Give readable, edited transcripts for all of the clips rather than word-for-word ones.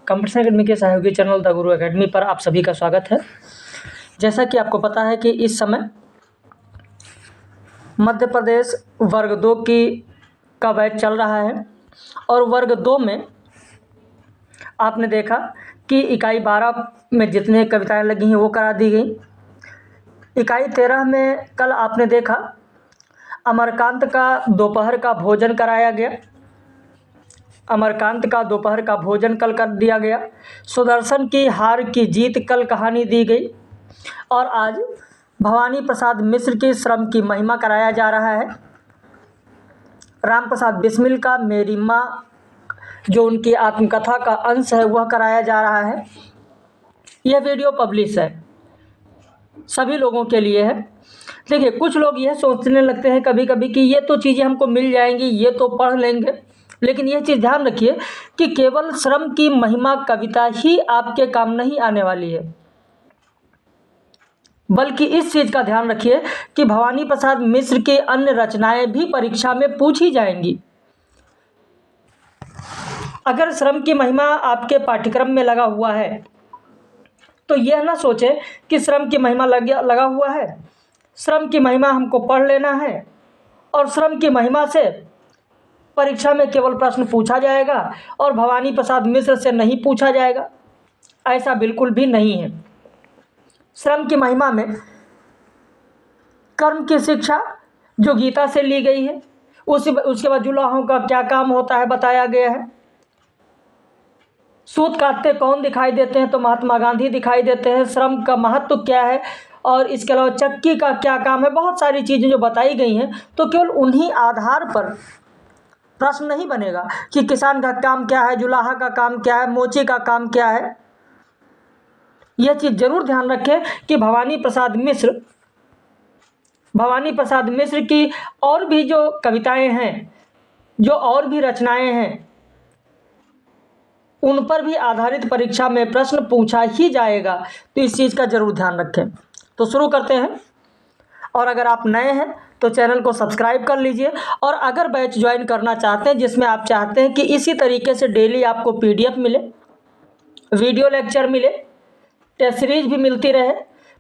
Competition academy के सहयोगी channel the Guru academy पर आप सभी का स्वागत है। जैसा कि आपको पता है कि इस समय मध्य प्रदेश वर्ग 2 का बैच चल रहा है और वर्ग 2 में आपने देखा कि इकाई 12 में जितने कविताएं लगी हैं वो करा दी गई। इकाई 13 में कल आपने देखा अमरकांत का दोपहर का भोजन कराया गया। अमरकांत का दोपहर का भोजन कल कर दिया गया। सुदर्शन की हार की जीत कल कहानी दी गई और आज भवानी प्रसाद मिश्र की श्रम की महिमा कराया जा रहा है। राम प्रसाद बिस्मिल का मेरी माँ जो उनकी आत्मकथा का अंश है वह कराया जा रहा है। यह वीडियो पब्लिश है, सभी लोगों के लिए है। देखिए, कुछ लोग यह सोचने लगते हैं कभी कभी कि ये तो चीज़ें हमको मिल जाएंगी, ये तो पढ़ लेंगे, लेकिन यह चीज़ ध्यान रखिए कि केवल श्रम की महिमा कविता ही आपके काम नहीं आने वाली है, बल्कि इस चीज़ का ध्यान रखिए कि भवानी प्रसाद मिश्र की अन्य रचनाएं भी परीक्षा में पूछी जाएंगी। अगर श्रम की महिमा आपके पाठ्यक्रम में लगा हुआ है तो यह ना सोचें कि श्रम की महिमा लगा हुआ है, श्रम की महिमा हमको पढ़ लेना है और श्रम की महिमा से परीक्षा में केवल प्रश्न पूछा जाएगा और भवानी प्रसाद मिश्र से नहीं पूछा जाएगा। ऐसा बिल्कुल भी नहीं है। श्रम की महिमा में कर्म की शिक्षा जो गीता से ली गई है, उसके बाद जुलाहों का क्या काम होता है बताया गया है। सूत काटते कौन दिखाई देते हैं तो महात्मा गांधी दिखाई देते हैं। श्रम का महत्व क्या है और इसके अलावा चक्की का क्या काम है, बहुत सारी चीज़ें जो बताई गई हैं। तो केवल उन्हीं आधार पर प्रश्न नहीं बनेगा कि किसान का काम क्या है, जुलाहा का काम क्या है, मोची का काम क्या है। यह चीज़ जरूर ध्यान रखें कि भवानी प्रसाद मिश्र की और भी जो कविताएं हैं, जो और भी रचनाएं हैं, उन पर भी आधारित परीक्षा में प्रश्न पूछा ही जाएगा। तो इस चीज़ का जरूर ध्यान रखें। तो शुरू करते हैं। और अगर आप नए हैं तो चैनल को सब्सक्राइब कर लीजिए और अगर बैच ज्वाइन करना चाहते हैं जिसमें आप चाहते हैं कि इसी तरीके से डेली आपको PDF मिले, वीडियो लेक्चर मिले, टेस्ट सीरीज भी मिलती रहे,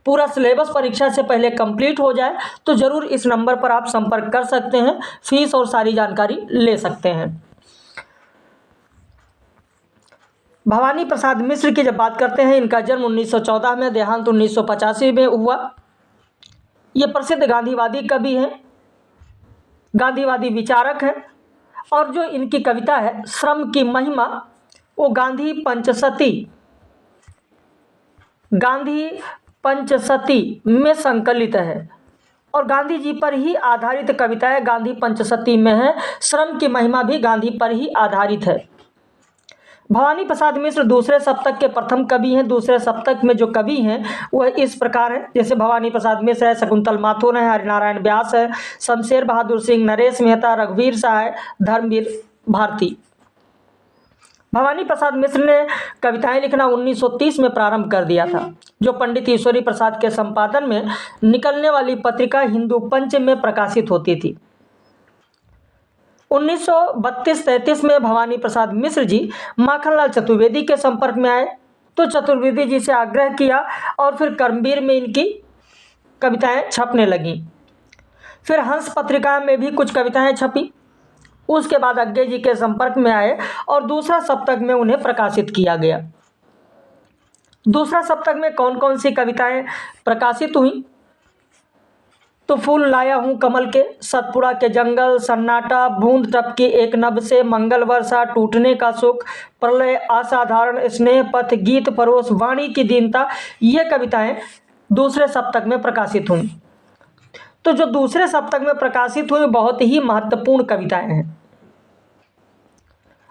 पूरा सिलेबस परीक्षा से पहले कंप्लीट हो जाए, तो ज़रूर इस नंबर पर आप संपर्क कर सकते हैं, फीस और सारी जानकारी ले सकते हैं। भवानी प्रसाद मिश्र की जब बात करते हैं, इनका जन्म 1914 में, देहांत 1985 में हुआ। ये प्रसिद्ध गांधीवादी कवि हैं, गांधीवादी विचारक हैं और जो इनकी कविता है श्रम की महिमा, वो गांधी पंचसती में संकलित है और गांधी जी पर ही आधारित कविताएं गांधी पंचसती में है। श्रम की महिमा भी गांधी पर ही आधारित है। भवानी प्रसाद मिश्र दूसरे सप्तक के प्रथम कवि हैं। दूसरे सप्तक में जो कवि हैं वह इस प्रकार है, जैसे भवानी प्रसाद मिश्र है, शकुंतल माथुर है, हरिनारायण व्यास है, शमशेर बहादुर सिंह, नरेश मेहता, रघुवीर सहाय, धर्मवीर भारती। भवानी प्रसाद मिश्र ने कविताएं लिखना 1930 में प्रारंभ कर दिया था, जो पंडित ईश्वरी प्रसाद के संपादन में निकलने वाली पत्रिका हिंदू पंच में प्रकाशित होती थी। 1932-33 में भवानी प्रसाद मिश्र जी माखनलाल चतुर्वेदी के संपर्क में आए, तो चतुर्वेदी जी से आग्रह किया और फिर कर्मवीर में इनकी कविताएं छपने लगीं। फिर हंस पत्रिका में भी कुछ कविताएं छपी। उसके बाद अज्ञे जी के संपर्क में आए और दूसरा सप्तक में उन्हें प्रकाशित किया गया। दूसरा सप्तक में कौन कौन सी कविताएं प्रकाशित हुई? तो फूल लाया हूँ कमल के, सतपुड़ा के जंगल, सन्नाटा, बूंद टपकी एक नभ से, मंगल वर्षा, टूटने का सुख, प्रलय, असाधारण, स्नेह पथ, गीत परोस, वाणी की दीनता, ये कविताएं दूसरे सप्तक में प्रकाशित हुई। तो जो दूसरे सप्तक में प्रकाशित हुई बहुत ही महत्वपूर्ण कविताएं हैं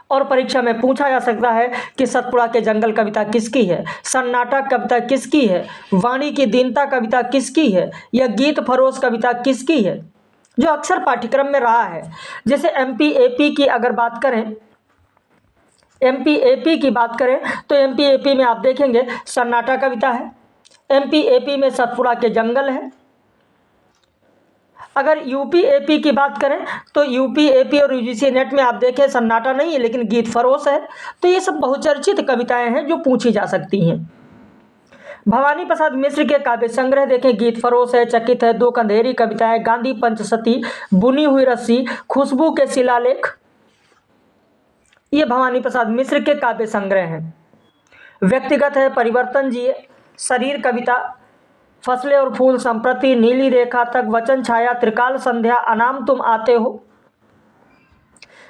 और परीक्षा में पूछा जा सकता है कि सतपुड़ा के जंगल कविता किसकी है, सन्नाटा कविता किसकी है, वाणी की दीनता कविता किसकी है, या गीत फरोश कविता किसकी है, जो अक्सर पाठ्यक्रम में रहा है। जैसे MP-AP की अगर बात करें, MP-AP की बात करें तो MP-AP में आप देखेंगे सन्नाटा कविता है, MP-AP में सतपुड़ा के जंगल है, अगर यूपी एपी की बात करें तो यूपी एपी और यूजीसी नेट में आप देखें सन्नाटा नहीं है, लेकिन गीत फरोश है। तो ये सब बहुचर्चित कविताएं हैं जो पूछी जा सकती हैं। भवानी प्रसाद मिश्र के काव्य संग्रह देखें, गीत फरोश है, चकित है, दो कंधेरी कविताएं, गांधी पंचसती, बुनी हुई रस्सी, खुशबू के शिलालेख, ये भवानी प्रसाद मिश्र के काव्य संग्रह हैं। व्यक्तिगत है, परिवर्तन जिए, शरीर कविता, फसलें और फूल, संप्रति, नीली रेखा तक, वचन छाया, त्रिकाल संध्या, अनाम तुम आते हो।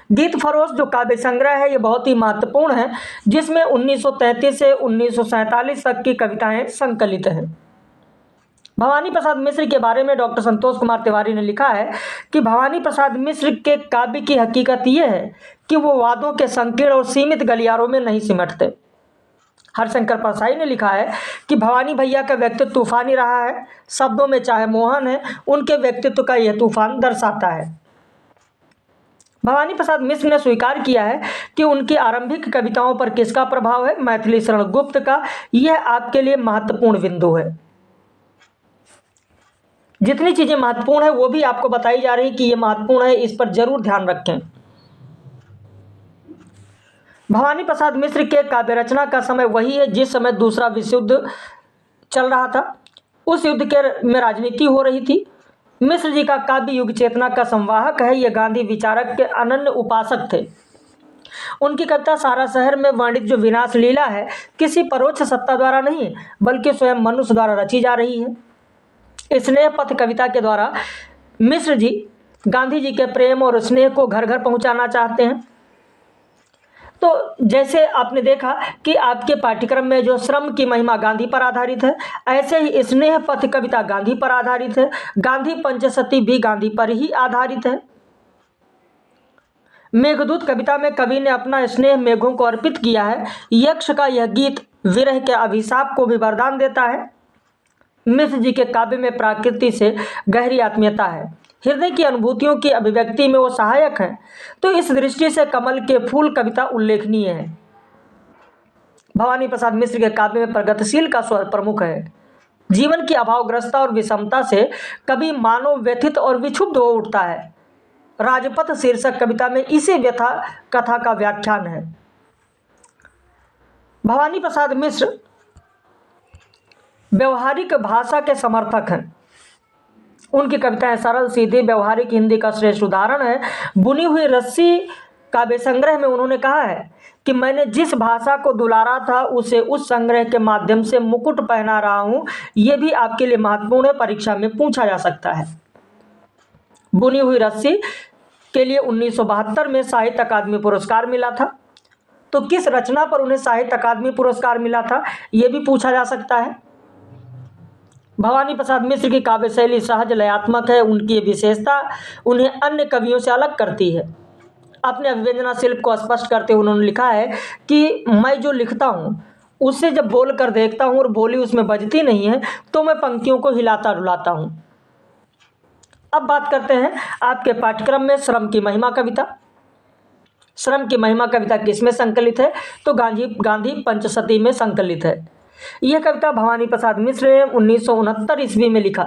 गीत फरोश जो काव्य संग्रह है ये बहुत ही महत्वपूर्ण है, जिसमें 1933 से 1947 तक की कविताएं संकलित हैं। भवानी प्रसाद मिश्र के बारे में डॉक्टर संतोष कुमार तिवारी ने लिखा है कि भवानी प्रसाद मिश्र के काव्य की हकीकत यह है कि वो वादों के संकीर्ण और सीमित गलियारों में नहीं सिमटते। हरशंकर परसाई ने लिखा है कि भवानी भैया का व्यक्तित्व तूफानी रहा है, शब्दों में चाहे मोहन है, उनके व्यक्तित्व का यह तूफान दर्शाता है। भवानी प्रसाद मिश्र ने स्वीकार किया है कि उनकी आरंभिक कविताओं पर किसका प्रभाव है, मैथिली शरण गुप्त का। यह आपके लिए महत्वपूर्ण बिंदु है। जितनी चीजें महत्वपूर्ण है वो भी आपको बताई जा रही कि ये महत्वपूर्ण है, इस पर जरूर ध्यान रखें। भवानी प्रसाद मिश्र के काव्य रचना का समय वही है जिस समय दूसरा विश्व युद्ध चल रहा था। उस युद्ध के में राजनीति हो रही थी। मिश्र जी का काव्य युग चेतना का संवाहक है। ये गांधी विचारक के अनन्य उपासक थे। उनकी कविता सारा शहर में वर्णित जो विनाश लीला है, किसी परोक्ष सत्ता द्वारा नहीं बल्कि स्वयं मनुष्य द्वारा रची जा रही है। स्नेह पथ कविता के द्वारा मिश्र जी गांधी जी के प्रेम और स्नेह को घर घर पहुंचाना चाहते हैं। तो जैसे आपने देखा कि आपके पाठ्यक्रम में जो श्रम की महिमा गांधी पर आधारित है, ऐसे ही स्नेह पथ कविता गांधी पर आधारित है। गांधी पंचसती भी गांधी पर ही आधारित है। मेघदूत कविता में कवि ने अपना स्नेह मेघों को अर्पित किया है। यक्ष का यह गीत विरह के अभिशाप को भी वरदान देता है। मिश्र जी के काव्य में प्रकृति से गहरी आत्मीयता है। हृदय की अनुभूतियों की अभिव्यक्ति में वो सहायक है। तो इस दृष्टि से कमल के फूल कविता उल्लेखनीय है। भवानी प्रसाद मिश्र के काव्य में प्रगतिशील का स्वर प्रमुख है। जीवन की अभावग्रस्तता और विषमता से कवि मानव व्यथित और विक्षुब्ध हो उठता है। राजपथ शीर्षक कविता में इसी व्यथा कथा का व्याख्यान है। भवानी प्रसाद मिश्र व्यवहारिक भाषा के समर्थक हैं। उनकी कविताएं सरल सीधी व्यवहारिक हिंदी का श्रेष्ठ उदाहरण है। बुनी हुई रस्सी काव्य संग्रह में उन्होंने कहा है कि मैंने जिस भाषा को दुलारा था उसे उस संग्रह के माध्यम से मुकुट पहना रहा हूं। यह भी आपके लिए महत्वपूर्ण है, परीक्षा में पूछा जा सकता है। बुनी हुई रस्सी के लिए 1972 में साहित्य अकादमी पुरस्कार मिला था। तो किस रचना पर उन्हें साहित्य अकादमी पुरस्कार मिला था, यह भी पूछा जा सकता है। भवानी प्रसाद मिश्र की काव्य शैली सहज लयात्मक है। उनकी विशेषता उन्हें अन्य कवियों से अलग करती है। अपने अभिव्यंजना शिल्प को स्पष्ट करते हुए उन्होंने लिखा है कि मैं जो लिखता हूँ उससे जब बोल कर देखता हूँ और बोली उसमें बजती नहीं है तो मैं पंक्तियों को हिलाता रुलाता हूँ। अब बात करते हैं आपके पाठ्यक्रम में श्रम की महिमा कविता। श्रम की महिमा कविता किसमें संकलित है, तो गांधी पंचसती में संकलित है। यह कविता भवानी प्रसाद मिश्र ने 1969 ईस्वी में लिखा।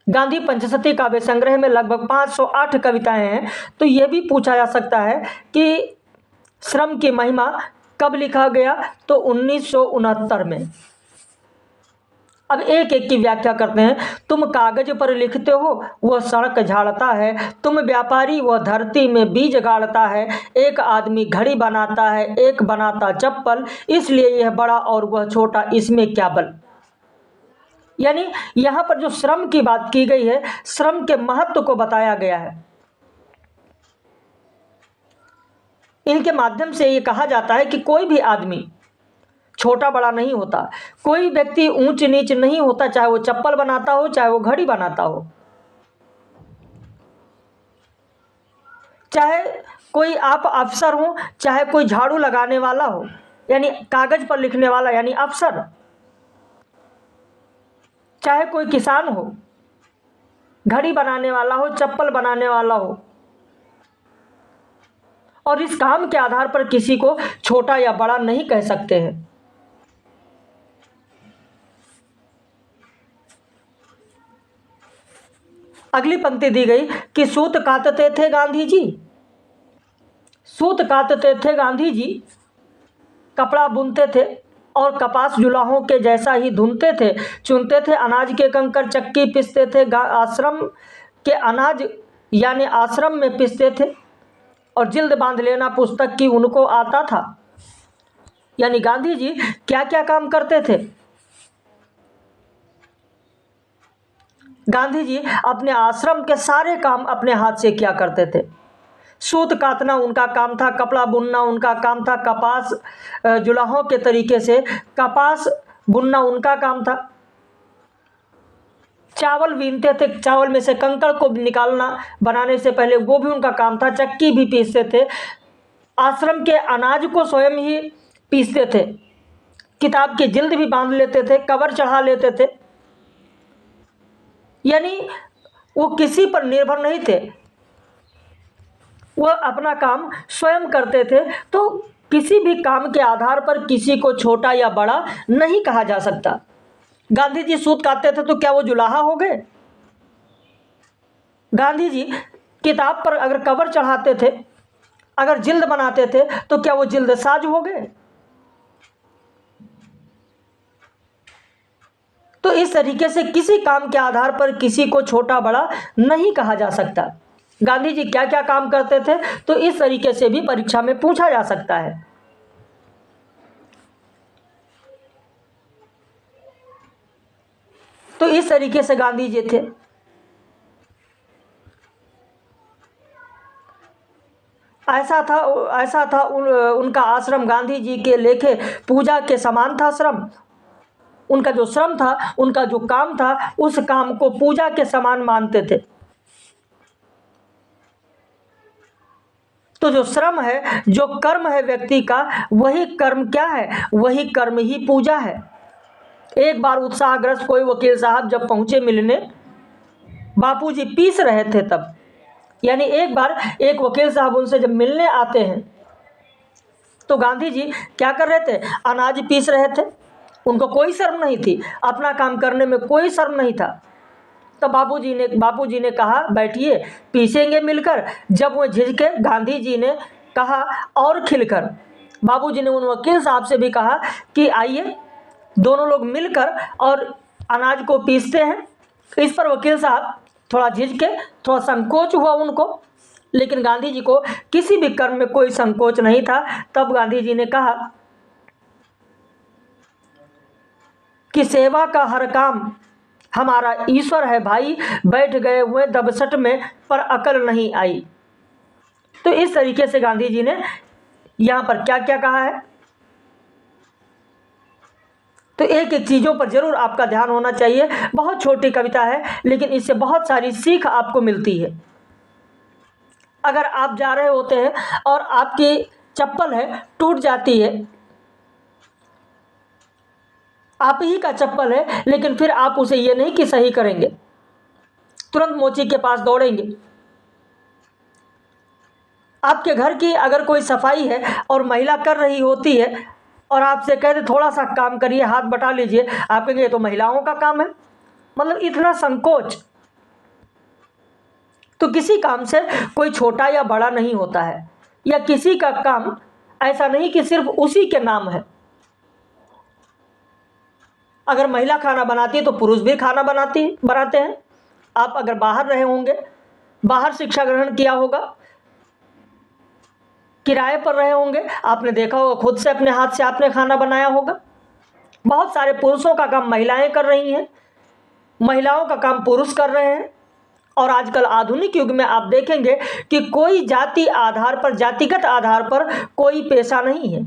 गांधी पंचसती काव्य संग्रह में लगभग 508 कविताएं हैं। तो यह भी पूछा जा सकता है कि श्रम की महिमा कब लिखा गया, तो 1969 में। अब एक एक की व्याख्या करते हैं। तुम कागज पर लिखते हो वह सड़क झाड़ता है, तुम व्यापारी वह धरती में बीज गाड़ता है, एक आदमी घड़ी बनाता है एक बनाता चप्पल, इसलिए यह बड़ा और वह छोटा इसमें क्या बल। यानी यहाँ पर जो श्रम की बात की गई है, श्रम के महत्व को बताया गया है। इनके माध्यम से ये कहा जाता है कि कोई भी आदमी छोटा बड़ा नहीं होता, कोई व्यक्ति ऊंच नीच नहीं होता, चाहे वो चप्पल बनाता हो चाहे वो घड़ी बनाता हो, चाहे कोई आप अफसर हो चाहे कोई झाड़ू लगाने वाला हो, यानी कागज पर लिखने वाला यानी अफसर, चाहे कोई किसान हो, घड़ी बनाने वाला हो, चप्पल बनाने वाला हो। और इस काम के आधार पर किसी को छोटा या बड़ा नहीं कह सकते हैं। अगली पंक्ति दी गई कि सूत कातते थे गांधी जी, सूत कातते थे गांधी जी, कपड़ा बुनते थे और कपास जुलाहों के जैसा ही धुनते थे, चुनते थे अनाज के कंकर, चक्की पिसते थे, आश्रम के अनाज यानी आश्रम में पिसते थे, और जिल्द बांध लेना पुस्तक की उनको आता था। यानी गांधी जी क्या क्या काम करते थे? गांधी जी अपने आश्रम के सारे काम अपने हाथ से किया करते थे। सूत काटना उनका काम था, कपड़ा बुनना उनका काम था, कपास जुलाहों के तरीके से कपास बुनना उनका काम था, चावल बीनते थे, चावल में से कंकड़ को निकालना बनाने से पहले वो भी उनका काम था, चक्की भी पीसते थे, आश्रम के अनाज को स्वयं ही पीसते थे, किताब की जिल्द भी बांध लेते थे, कवर चढ़ा लेते थे। यानी वो किसी पर निर्भर नहीं थे, वह अपना काम स्वयं करते थे। तो किसी भी काम के आधार पर किसी को छोटा या बड़ा नहीं कहा जा सकता। गांधी जी सूत काटते थे तो क्या वो जुलाहा हो गए? गांधी जी किताब पर अगर कवर चढ़ाते थे, अगर जिल्द बनाते थे तो क्या वो जिल्द साज हो गए? तो इस तरीके से किसी काम के आधार पर किसी को छोटा बड़ा नहीं कहा जा सकता। गांधी जी क्या क्या काम करते थे, तो इस तरीके से भी परीक्षा में पूछा जा सकता है। तो इस तरीके से गांधी जी थे। ऐसा था उनका आश्रम गांधी जी के लेखे पूजा के समान था श्रम। उनका जो श्रम था, उनका जो काम था, उस काम को पूजा के समान मानते थे। तो जो श्रम है, जो कर्म है व्यक्ति का, वही कर्म क्या है? वही कर्म ही पूजा है। एक बार उत्साहग्रस्त कोई वकील साहब जब पहुंचे मिलने, बापूजी पीस रहे थे तब। यानी एक बार एक वकील साहब उनसे जब मिलने आते हैं तो गांधी जी क्या कर रहे थे? अनाज पीस रहे थे। उनको कोई शर्म नहीं थी, अपना काम करने में कोई शर्म नहीं था। तो बापूजी ने कहा बैठिए, पीसेंगे मिलकर। जब वो झिझके, गांधी जी ने कहा और खिलकर। बापूजी ने उन वकील साहब से भी कहा कि आइए दोनों लोग मिलकर और अनाज को पीसते हैं। इस पर वकील साहब थोड़ा झिझके, थोड़ा संकोच हुआ उनको, लेकिन गांधी जी को किसी भी कर्म में कोई संकोच नहीं था। तब गांधी जी ने कहा कि सेवा का हर काम हमारा ईश्वर है भाई, बैठ गए हुए दबसट में पर अकल नहीं आई। तो इस तरीके से गांधी जी ने यहाँ पर क्या क्या कहा है। तो एक एक चीज़ों पर जरूर आपका ध्यान होना चाहिए। बहुत छोटी कविता है, लेकिन इससे बहुत सारी सीख आपको मिलती है। अगर आप जा रहे होते हैं और आपकी चप्पल है टूट जाती है, आप ही का चप्पल है, लेकिन फिर आप उसे ये नहीं कि सही करेंगे, तुरंत मोची के पास दौड़ेंगे। आपके घर की अगर कोई सफाई है और महिला कर रही होती है और आपसे कहते थोड़ा सा काम करिए, हाथ बटा लीजिए, आप कहेंगे ये तो महिलाओं का काम है। मतलब इतना संकोच। तो किसी काम से कोई छोटा या बड़ा नहीं होता है, या किसी का काम ऐसा नहीं कि सिर्फ उसी के नाम है। अगर महिला खाना बनाती है तो पुरुष भी खाना बनाते हैं। आप अगर बाहर रहे होंगे, बाहर शिक्षा ग्रहण किया होगा, किराए पर रहे होंगे, आपने देखा होगा खुद से अपने हाथ से आपने खाना बनाया होगा। बहुत सारे पुरुषों का काम महिलाएं कर रही हैं, महिलाओं का काम पुरुष कर रहे हैं। और आजकल आधुनिक युग में आप देखेंगे कि कोई जातिगत आधार पर कोई पेशा नहीं है।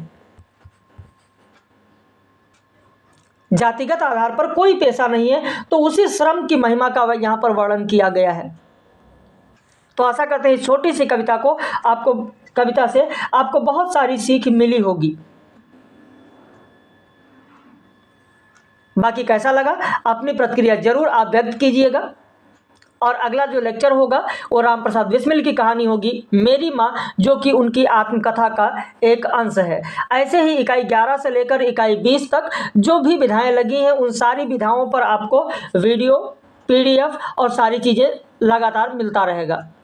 जातिगत आधार पर कोई पेशा नहीं है। तो उसी श्रम की महिमा का यहाँ पर वर्णन किया गया है। तो आशा करते हैं इस छोटी सी कविता से आपको बहुत सारी सीख मिली होगी। बाकी कैसा लगा अपनी प्रतिक्रिया जरूर आप व्यक्त कीजिएगा। और अगला जो लेक्चर होगा वो राम प्रसाद बिस्मिल की कहानी होगी, मेरी माँ, जो कि उनकी आत्मकथा का एक अंश है। ऐसे ही इकाई 11 से लेकर इकाई 20 तक जो भी विधाएं लगी हैं, उन सारी विधाओं पर आपको वीडियो, PDF और सारी चीज़ें लगातार मिलता रहेगा।